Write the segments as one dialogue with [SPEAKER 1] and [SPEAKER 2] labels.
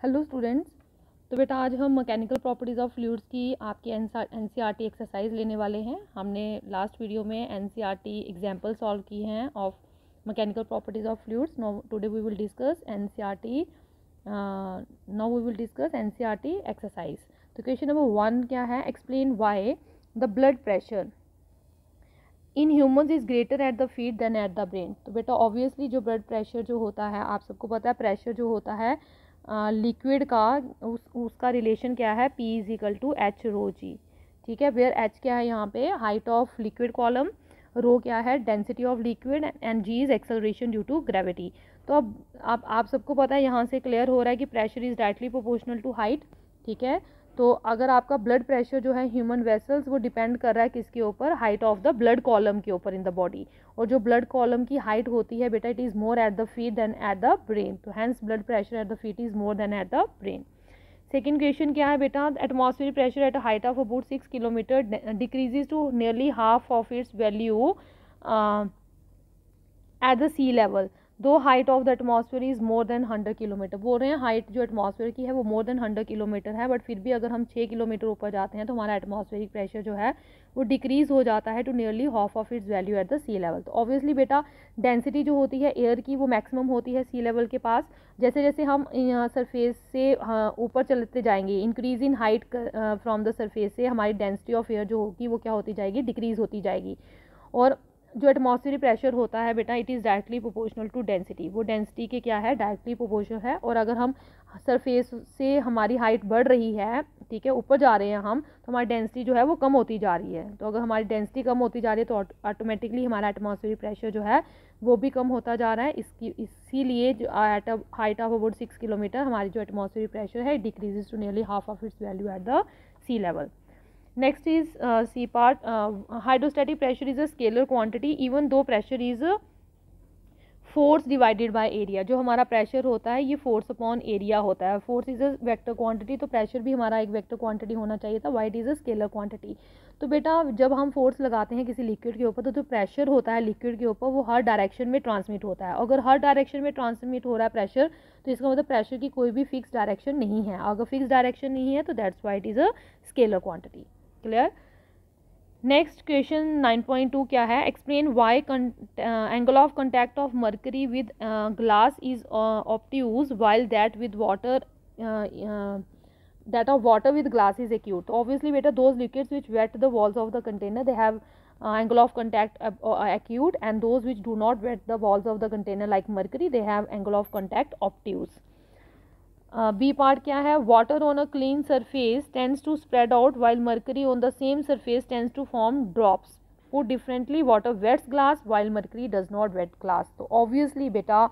[SPEAKER 1] Hello students. तो बेटा आज हम मैकेनिकल प्रॉपर्टीज़ ऑफ फ्लूइड्स की आपकी एनसीईआरटी एक्सरसाइज लेने वाले हैं। हमने लास्ट वीडियो में एनसीईआरटी एग्जांपल सॉल्व की हैं of mechanical properties of fluids. Now today we will discuss NCERT exercise. तो क्वेश्चन नंबर 1 क्या है? Explain why the blood pressure in humans is greater at the feet than at the brain. तो बेटा obviously जो blood pressure जो होता है, आप सबको पता है प्रेशर जो होता है लिक्विड का उसका रिलेशन क्या है? P is equal to H rho G. ठीक है, वेयर एच क्या है यहाँ पे? Height of liquid column, rho क्या है? Density of liquid, and G is acceleration due to gravity. तो अब आप सबको पता है, यहाँ से क्लियर हो रहा है कि pressure is directly proportional to height. ठीक है, तो अगर आपका ब्लड प्रेशर जो है ह्यूमन वेसल्स, वो डिपेंड कर रहा है किसके ऊपर? Height of the blood column के ऊपर इन द बॉडी। और जो ब्लड कॉलम की हाइट होती है बेटा, it is more at the feet than at the brain. तो hence blood pressure at the feet is more than at the brain. Second question क्या है बेटा? Atmospheric pressure at a height of about 6 kilometre decreases to nearly half of its value at the sea level though height of the atmosphere is more than 100 kilometre. बोल रहे हैं height जो atmosphere की है वो मोर देन 100 किलोमीटर है, but फिर भी अगर हम 6 किलोमीटर ऊपर जाते हैं तो हमारा एटमॉस्फेरिक प्रेशर जो है वो डिक्रीज हो जाता है to nearly half of its value at the sea level. तो ऑब्वियसली बेटा डेंसिटी जो होती है एयर की वो मैक्सिमम होती है सी लेवल के पास। जैसे जैसे हम सरफेस से ऊपर चलते जाएंगे, increase in height from the surface से हमारी डेंसिटी ऑफ एयर जो होगी वो क्या होती जाएगी? डिक्रीज होती जाएगी। और जो एटमॉस्फेरिक प्रेशर होता है बेटा, it is directly proportional to density. वो डेंसिटी के क्या है? डायरेक्टली प्रोपोर्शनल है। और अगर हम सरफेस से हमारी हाइट बढ़ रही है, ठीक है, ऊपर जा रहे हैं हम, तो हमारी डेंसिटी जो है वो कम होती जा रही है। तो अगर हमारी डेंसिटी कम होती जा रही है तो ऑटोमेटिकली हमारा एटमॉस्फेरिक प्रेशर जो है वो भी कम होता जा रहा है। इसीलिए जो at a height of about 6 kilometre हमारी जो एटमॉस्फेरिक प्रेशर है decreases to nearly half of its value at the sea level. Next is C part. Hydrostatic pressure is a scalar quantity even though pressure is force divided by area. जो हमारा pressure होता है ये force upon area होता है। Force is a vector quantity, तो pressure भी हमारा एक वेक्टर क्वांटिटी होना चाहिए था। White is a scalar quantity. तो बेटा जब हम फोर्स लगाते हैं किसी लिक्विड के ऊपर तो जो प्रेशर होता है लिक्विड के ऊपर वो हर डायरेक्शन में ट्रांसमिट होता है। अगर हर डायरेक्शन में ट्रांसमिट हो रहा है प्रेशर, तो इसका मतलब प्रेशर की कोई भी फिक्स डायरेक्शन नहीं है। अगर फिक्स डायरेक्शन नहीं है तो that's why it is a scalar quantity. Clear? Next question 9.2 क्या है? Explain Y angle of contact of mercury with glass is obtuse while that with water that of water with glass is acute. तो obviously बेटा those liquids which wet the walls of the container they have angle of contact acute, and those which do not wet the walls of the container like mercury they have angle of contact obtuse. B part क्या है? Water on a clean surface tends to spread out while mercury on the same surface tends to form drops. Put differently water wets glass while mercury does not wet glass. तो obviously बेटा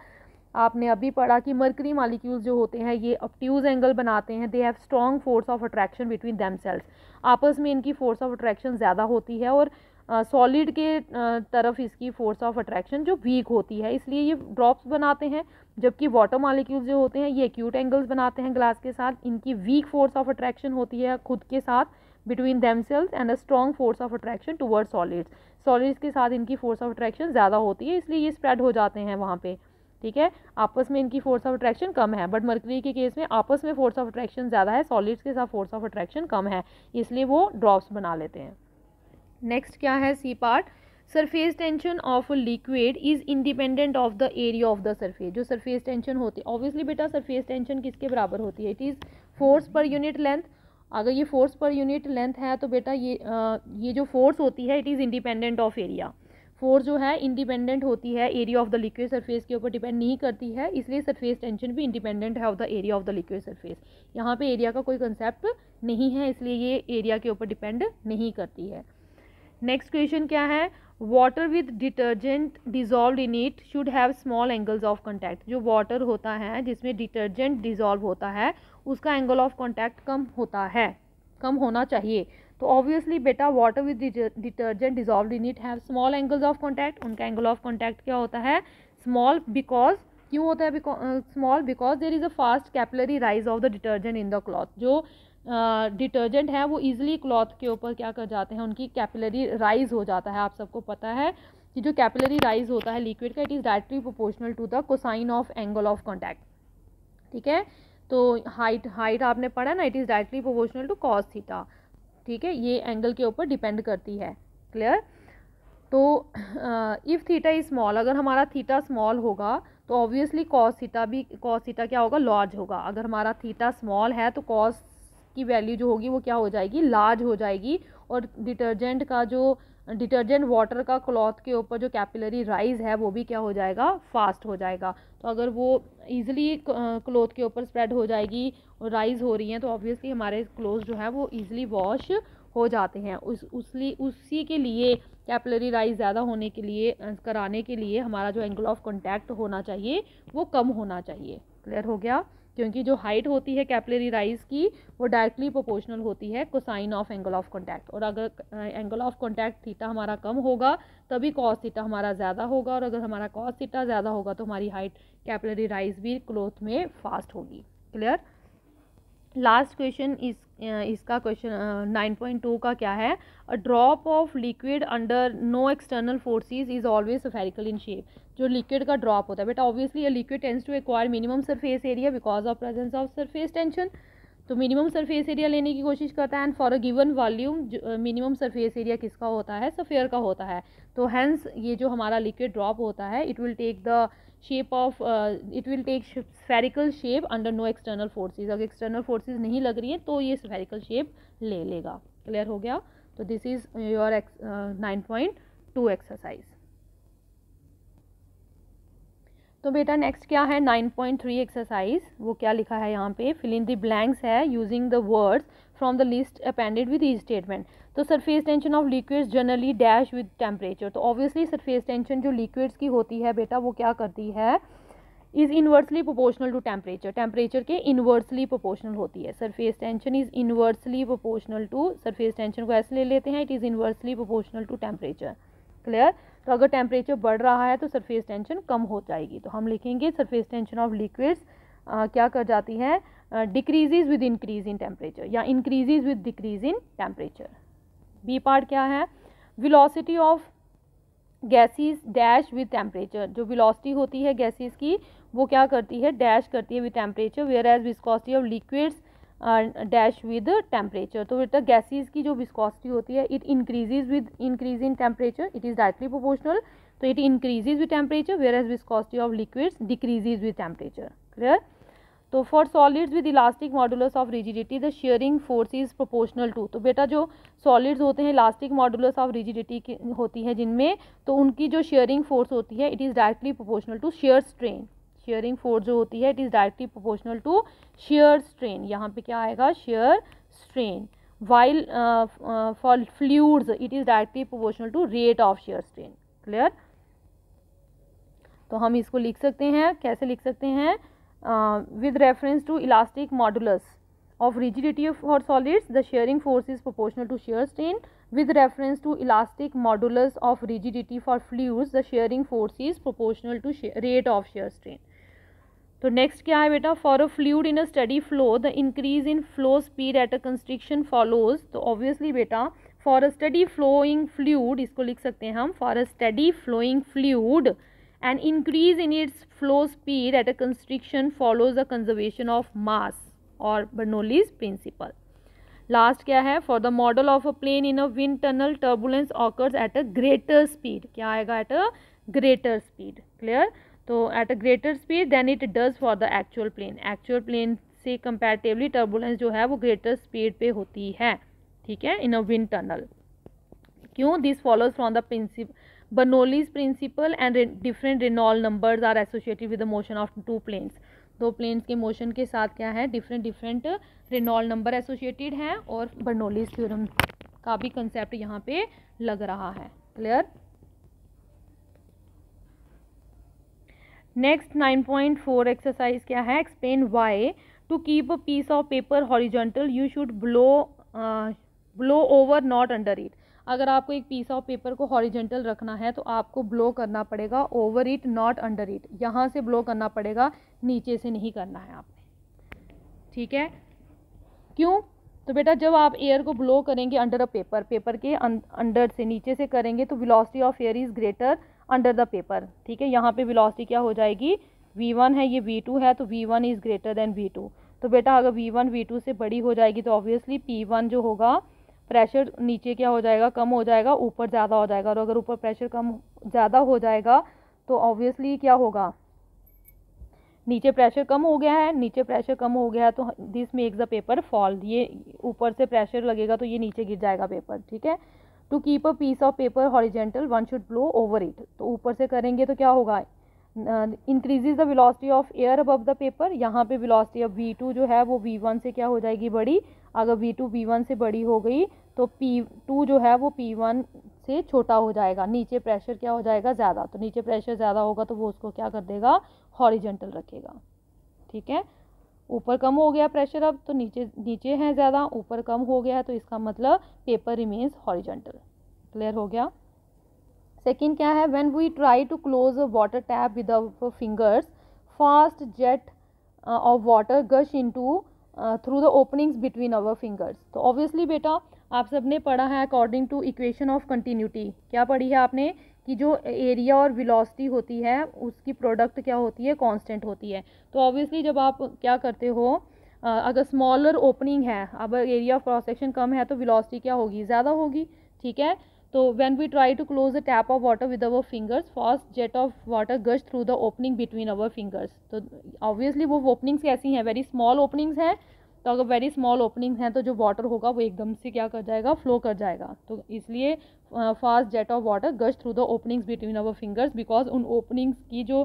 [SPEAKER 1] आपने अभी पढ़ा कि mercury molecules जो होते हैं ये ऑब्ट्यूज एंगल बनाते हैं। They have strong force of attraction between themselves. आपस में इनकी फोर्स ऑफ अट्रैक्शन ज़्यादा होती है और सॉलिड के तरफ इसकी फोर्स ऑफ अट्रैक्शन जो वीक होती है, इसलिए ये ड्रॉप्स बनाते हैं। जबकि वाटर मॉलिक्यूल्स जो होते हैं ये एक्यूट एंगल्स बनाते हैं ग्लास के साथ। इनकी वीक फोर्स ऑफ अट्रैक्शन होती है खुद के साथ between themselves and a strong force of attraction toward solids. Solids के साथ इनकी फोर्स ऑफ अट्रैक्शन ज़्यादा होती है, इसलिए ये स्प्रेड हो जाते हैं वहाँ पे। ठीक है, आपस में इनकी फोर्स ऑफ अट्रैक्शन कम है, बट मर्करी के केस में आपस में फोर्स ऑफ अट्रैक्शन ज़्यादा है, सॉलिड्स के साथ फोर्स ऑफ अट्रैक्शन कम है, इसलिए वो ड्रॉप्स बना लेते हैं। नेक्स्ट क्या है? C part. Surface tension of liquid is independent of the area of the surface. जो सरफेस टेंशन होती है ऑब्वियसली बेटा सरफेस टेंशन किसके बराबर होती है? It is force per unit length. अगर ये फोर्स पर यूनिट लेंथ है तो बेटा ये जो फोर्स होती है it is independent of area. Force जो है इंडिपेंडेंट होती है area of the liquid surface के ऊपर डिपेंड नहीं करती है, इसलिए सरफेस टेंशन भी इंडिपेंडेंट है of the area of the liquid surface. यहाँ पे एरिया का कोई कंसेप्ट नहीं है, इसलिए ये एरिया के ऊपर डिपेंड नहीं करती है। नेक्स्ट क्वेश्चन क्या है? Water with detergent dissolved in it should have small angles of contact. जो वाटर होता है जिसमें डिटर्जेंट डिजॉल्व होता है उसका एंगल ऑफ कॉन्टैक्ट कम होता है, कम होना चाहिए। तो ऑब्वियसली बेटा water with detergent dissolved in it have small angles of contact. उनका एंगल ऑफ कॉन्टैक्ट क्या होता है? स्मॉल। बिकॉज क्यों होता है small? Because there is a fast capillary rise of the detergent in the cloth. जो detergent है वो ईजिली क्लॉथ के ऊपर क्या कर जाते हैं? उनकी कैपिलरी राइज हो जाता है। आप सबको पता है कि जो कैपिलरी राइज होता है लिक्विड का it is directly proportional to the cosine of angle of contact. ठीक है, तो हाइट आपने पढ़ा ना, it is directly proportional to cos theta, ठीक है, ये एंगल के ऊपर डिपेंड करती है। क्लियर। तो इफ़ थीटा इज स्मॉल, अगर हमारा थीटा स्मॉल होगा तो ऑब्वियसली कॉस थीटा क्या होगा, लार्ज होगा। अगर हमारा थीटा स्मॉल है तो कॉस की वैल्यू जो होगी वो क्या हो जाएगी, लार्ज हो जाएगी। और डिटर्जेंट वाटर का क्लॉथ के ऊपर जो कैपिलरी राइज है वो भी क्या हो जाएगा, फास्ट हो जाएगा। तो अगर वो ईजिली क्लॉथ के ऊपर स्प्रेड हो जाएगी और राइज हो रही हैं तो ऑब्वियसली हमारे क्लोथ जो है वो ईजिली वॉश हो जाते हैं। उसी के लिए कैपिलरी राइज ज़्यादा होने के लिए कराने के लिए हमारा जो एंगल ऑफ कॉन्टैक्ट होना चाहिए वो कम होना चाहिए। क्लियर हो गया। क्योंकि जो हाइट होती है कैपिलरी राइज की वो डायरेक्टली प्रोपोर्शनल होती है cosine of angle of contact. और अगर एंगल ऑफ कॉन्टैक्ट थीटा हमारा कम होगा तभी कॉस थीटा हमारा ज़्यादा होगा, और अगर हमारा कॉस थीटा ज़्यादा होगा तो हमारी हाइट कैपिलरी राइज भी क्लोथ में फास्ट होगी। क्लियर। लास्ट क्वेश्चन इसका क्वेश्चन 9.2 का क्या है, a drop of liquid under no external forces is always spherical in shape. जो लिक्विड का ड्रॉप होता है बेटा, ऑब्वियसली ये liquid tends to acquire minimum surface area because of presence of surface tension. तो मिनिमम सरफेस एरिया लेने की कोशिश करता है, and for a given volume minimum surface area किसका होता है, स्फीयर का होता है। तो हैंस ये जो हमारा लिक्विड ड्रॉप होता है it will take spherical shape under no external forces. अगर एक्सटर्नल फोर्सेस नहीं लग रही है तो ये स्फेरिकल शेप ले लेगा। क्लियर हो गया। तो दिस इज योर 9.2 एक्सरसाइज। तो बेटा नेक्स्ट क्या है 9.3 एक्सरसाइज, वो क्या लिखा है यहाँ पे, फिल इन द ब्लैंक्स है using the words from the list appended with each statement. तो surface tension of liquids generally dash with temperature. तो ऑब्वियसली सरफेस टेंशन जो लिक्विड्स की होती है बेटा वो क्या करती है, is inversely proportional to temperature. Temperature के इन्वर्सली प्रोपोर्शनल होती है। Surface tension is inversely proportional to, surface tension को ऐसे ले लेते हैं, it is inversely proportional to temperature. Clear. तो अगर टेम्परेचर बढ़ रहा है तो सरफेस टेंशन कम हो जाएगी। तो हम लिखेंगे सरफेस टेंशन ऑफ लिक्विड्स क्या कर जाती है, decreases with increase in temperature या increases with decrease in temperature. B part क्या है, velocity of gases dash with temperature. जो वेलोसिटी होती है गैसेस की वो क्या करती है, डैश करती है with temperature, whereas viscosity of liquids dash with temperature. तो बेटा गैसेस की जो विस्कोसिटी होती है it increases with increase in temperature, it is directly proportional. तो it increases with temperature whereas viscosity of liquids decreases with temperature. Clear. तो for solids with elastic modulus of rigidity the shearing force is proportional to. तो बेटा जो solids होते हैं elastic modulus of rigidity होती है जिनमें, तो उनकी जो शेयरिंग फोर्स होती है it is directly proportional to shear strain. Shearing force जो होती है it is directly proportional to shear strain. यहाँ पे क्या आएगा, shear strain. While for fluids it is directly proportional to rate of shear strain. Clear. तो हम इसको लिख सकते हैं, कैसे लिख सकते हैं, with reference to elastic modulus of rigidity for solids the shearing force is proportional to shear strain. With reference to elastic modulus of rigidity for fluids the shearing force is proportional to rate of shear strain. तो next क्या है बेटा, for a fluid in a steady flow the increase in flow speed at a constriction follows. तो obviously बेटा for a steady flowing fluid, इसको लिख सकते हैं हम, for a steady flowing fluid an increase in its flow speed at a constriction follows the conservation of mass or Bernoulli's principle. Last क्या है, for the model of a plane in a wind tunnel turbulence occurs at a greater speed. क्या आएगा, at a greater speed. Clear. तो at a greater speed than it does for the actual plane. Actual plane से comparatively turbulence जो है वो greater speed पे होती है, ठीक है, in a wind tunnel. क्यों, this follows from the Bernoulli's principle and different Reynolds numbers are associated with the motion of two planes. दो प्लेन्स के मोशन के साथ क्या है, डिफरेंट रेनॉल्ड नंबर एसोसिएटेड है और बर्नौलीज थ्योरम का भी कंसेप्ट यहाँ पे लग रहा है। क्लियर। नेक्स्ट 9.4 एक्सरसाइज क्या है, explain why to keep a piece of paper horizontal you should blow over not under it. अगर आपको एक पीस ऑफ पेपर को हॉरिजेंटल रखना है तो आपको ब्लो करना पड़ेगा over it not under it. यहाँ से ब्लो करना पड़ेगा, नीचे से नहीं करना है आपने, ठीक है। क्यों, तो बेटा जब आप एयर को ब्लो करेंगे अंडर अ पेपर के अंडर से नीचे से करेंगे तो velocity of air is greater under the paper, ठीक है। यहाँ पे वेलोसिटी क्या हो जाएगी, v1 है, ये v2 है, तो v1 is greater than v2। तो तो बेटा अगर V1 V2 से बड़ी हो जाएगी तो ऑब्वियसली P1 जो होगा प्रेशर नीचे क्या हो जाएगा, कम हो जाएगा, ऊपर ज़्यादा हो जाएगा। और अगर ऊपर प्रेशर कम ज़्यादा हो जाएगा तो ऑब्वियसली क्या होगा, नीचे प्रेशर कम हो गया है, नीचे प्रेशर कम हो गया है तो this makes the paper fall. ये ऊपर से प्रेशर लगेगा तो ये नीचे गिर जाएगा पेपर, ठीक है। To keep a piece of paper horizontal one should blow over it. तो ऊपर से करेंगे तो क्या होगा, increases the velocity of air above the paper. यहाँ पे वेलोसिटी अब V2 जो है वो V1 से क्या हो जाएगी, बड़ी। अगर V2 V1 से बड़ी हो गई तो P2 जो है वो P1 से छोटा हो जाएगा, नीचे प्रेशर क्या हो जाएगा, ज़्यादा। तो नीचे प्रेशर ज़्यादा होगा तो वो उसको क्या कर देगा, हॉरिजेंटल रखेगा, ठीक है। ऊपर कम हो गया प्रेशर अब तो नीचे है ज़्यादा, ऊपर कम हो गया है तो इसका मतलब पेपर रिमेन्स हॉरिजेंटल। क्लियर हो गया। सेकेंड क्या है, when we try to close a water tap with our fingers fast jet of water gush into through the openings between our fingers. तो ऑब्वियसली बेटा आप सबने पढ़ा है according to equation of continuity. क्या पढ़ी है आपने कि जो एरिया और वेलोसिटी होती है उसकी प्रोडक्ट क्या होती है, कांस्टेंट होती है। तो ऑब्वियसली जब आप क्या करते हो, अगर स्मॉलर ओपनिंग है, अब एरिया ऑफ क्रॉस सेक्शन कम है तो वेलोसिटी क्या होगी, ज़्यादा होगी, ठीक है। तो when we try to close the tap of water with our fingers fast jet of water gush through the opening between our fingers. तो ऑब्वियसली वो ओपनिंग्स कैसी हैं, वेरी स्मॉल ओपनिंग्स हैं। तो अगर वेरी स्मॉल ओपनिंग्स हैं तो जो वाटर होगा वो एकदम से क्या कर जाएगा, फ्लो कर जाएगा। तो इसलिए fast jet of water gush through the openings between our fingers, because उन ओपनिंग्स की जो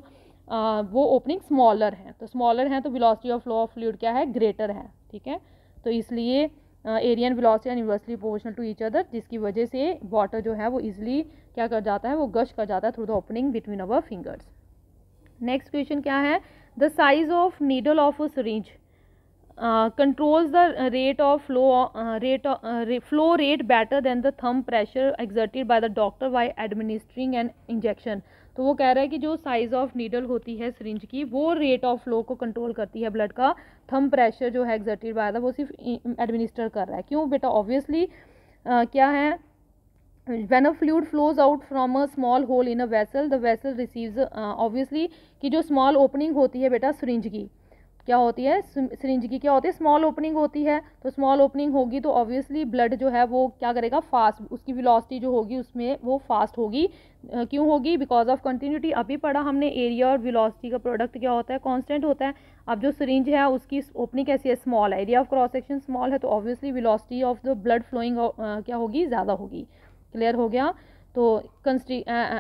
[SPEAKER 1] वो ओपनिंग स्मॉलर हैं। तो स्मॉलर हैं तो velocity of flow of fluid क्या है, ग्रेटर है, ठीक है। तो इसलिए area and velocity are inversely proportional to each other, जिसकी वजह से वाटर जो है वो इजीली क्या कर जाता है, वो गश कर जाता है through the opening between our fingers. Next question क्या है, the size of needle of a syringe controls the rate of flow rate better than the thumb pressure exerted by the doctor while administering an injection। तो वो कह रहा है कि जो size of needle होती है सिरिंज की वो रेट ऑफ फ्लो को कंट्रोल करती है ब्लड का, थंब प्रेशर जो है एक्सर्टेड बाय द वो सिर्फ एडमिनिस्टर कर रहा है। क्यों बेटा, ऑब्वियसली क्या है, when a fluid flows out from a small hole in a vessel the vessel receives obviously कि जो स्मॉल ओपनिंग होती है बेटा सिरिंज की, क्या होती है, सिरिंज की क्या होती है, स्मॉल ओपनिंग होती है। तो स्मॉल ओपनिंग होगी तो ऑब्वियसली ब्लड जो है वो क्या करेगा, फास्ट, उसकी वेलोसिटी जो होगी उसमें वो फास्ट होगी। क्यों होगी, बिकॉज ऑफ कंटिन्यूटी। अभी पढ़ा हमने एरिया और वेलोसिटी का प्रोडक्ट क्या होता है, कांस्टेंट होता है। अब जो सिरिंज है उसकी ओपनिंग कैसी है, स्मॉल है, area of cross section small है, तो obviously velocity of the blood flowing क्या होगी, ज़्यादा होगी। क्लियर हो गया। तो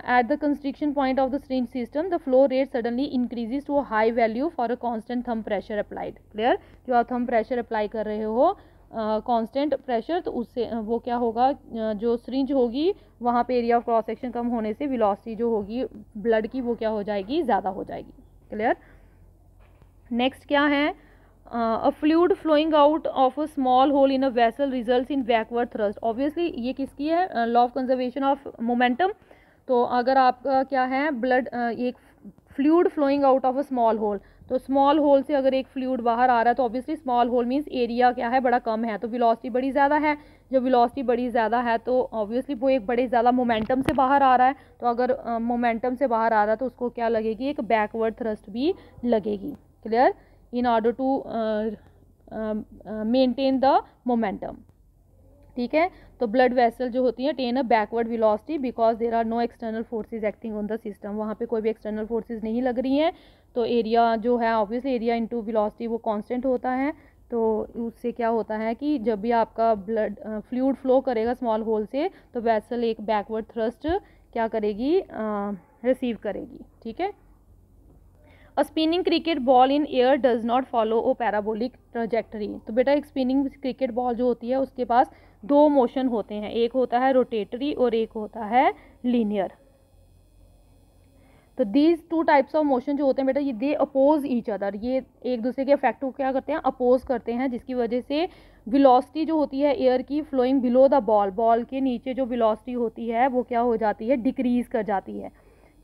[SPEAKER 1] at the constriction point of the syringe system the flow rate suddenly increases to a high value for a constant thumb pressure applied। Clear, जो आप thumb pressure apply कर रहे हो कांस्टेंट प्रेशर, तो उससे वो क्या होगा, जो सिरिंज होगी वहाँ पे एरिया ऑफ क्रॉस सेक्शन कम होने से वेलोसिटी जो होगी ब्लड की वो क्या हो जाएगी, ज़्यादा हो जाएगी। क्लियर। नेक्स्ट क्या है, a fluid flowing out of a small hole in a vessel results in backward thrust। obviously ये किसकी है, law of conservation of momentum. तो अगर आपका क्या है, ब्लड एक fluid flowing out of a small hole, तो स्मॉल होल से अगर एक फ्लूइड बाहर आ रहा है तो obviously small hole means area क्या है, बड़ा कम है, तो वेलोसिटी बड़ी ज़्यादा है। जब वेलोसिटी बड़ी ज़्यादा है तो ऑब्वियसली वो एक बड़े ज़्यादा मोमेंटम से बाहर आ रहा है। तो अगर मोमेंटम से बाहर आ रहा है तो उसको क्या लगेगी, एक बैकवर्ड थ्रस्ट भी लगेगी। Clear, in order to maintain the momentum। ठीक है, तो ब्लड वेसल जो होती है ten a backward velocity because there are no external forces acting on the system. वहाँ पे कोई भी एक्सटर्नल फोर्सेज नहीं लग रही हैं, तो एरिया जो है ऑब्वियसली एरिया इनटू वेलोसिटी वो कांस्टेंट होता है। तो उससे क्या होता है कि जब भी आपका ब्लड फ्लूइड फ्लो करेगा स्मॉल होल से तो वेसल एक बैकवर्ड थ्रस्ट क्या करेगी, रिसीव करेगी। ठीक है। A spinning cricket ball in air does not follow a parabolic trajectory. तो बेटा एक स्पिनिंग क्रिकेट बॉल जो होती है उसके पास दो मोशन होते हैं, एक होता है रोटेटरी और एक होता है लीनियर। तो these two types of motion जो होते हैं बेटा ये दे अपोज ईच अदर, ये एक दूसरे के इफेक्ट को क्या करते हैं, अपोज करते हैं, जिसकी वजह से वेलोसिटी जो होती है एयर की flowing below the ball, ball के नीचे जो वेलोसिटी होती है वो क्या हो जाती है, डिक्रीज कर जाती है।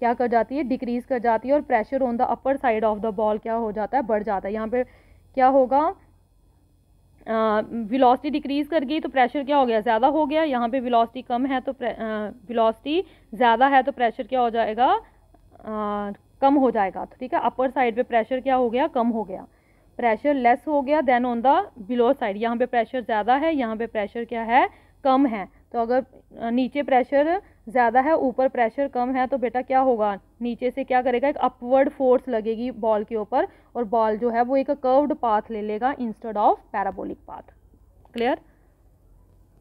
[SPEAKER 1] क्या कर जाती है, डिक्रीज कर जाती है। और pressure on the upper side of the ball क्या हो जाता है, बढ़ जाता है। यहाँ पे क्या होगा, वेलोसिटी डिक्रीज कर गई तो प्रेशर क्या हो गया, ज़्यादा हो गया। यहाँ पे वेलोसिटी कम है तो वेलोसिटी ज़्यादा है तो प्रेशर क्या हो जाएगा, कम हो जाएगा। तो ठीक है, अपर साइड पे प्रेशर क्या हो गया, कम हो गया। प्रेशर लेस हो गया then on the below side, यहाँ पे प्रेशर ज़्यादा है, यहाँ पे प्रेशर क्या है, कम है। तो अगर नीचे प्रेशर ज़्यादा है ऊपर प्रेशर कम है तो बेटा क्या होगा, नीचे से क्या करेगा, एक अपवर्ड फोर्स लगेगी बॉल के ऊपर और बॉल जो है वो एक कर्व्ड पाथ ले लेगा instead of parabolic path. Clear.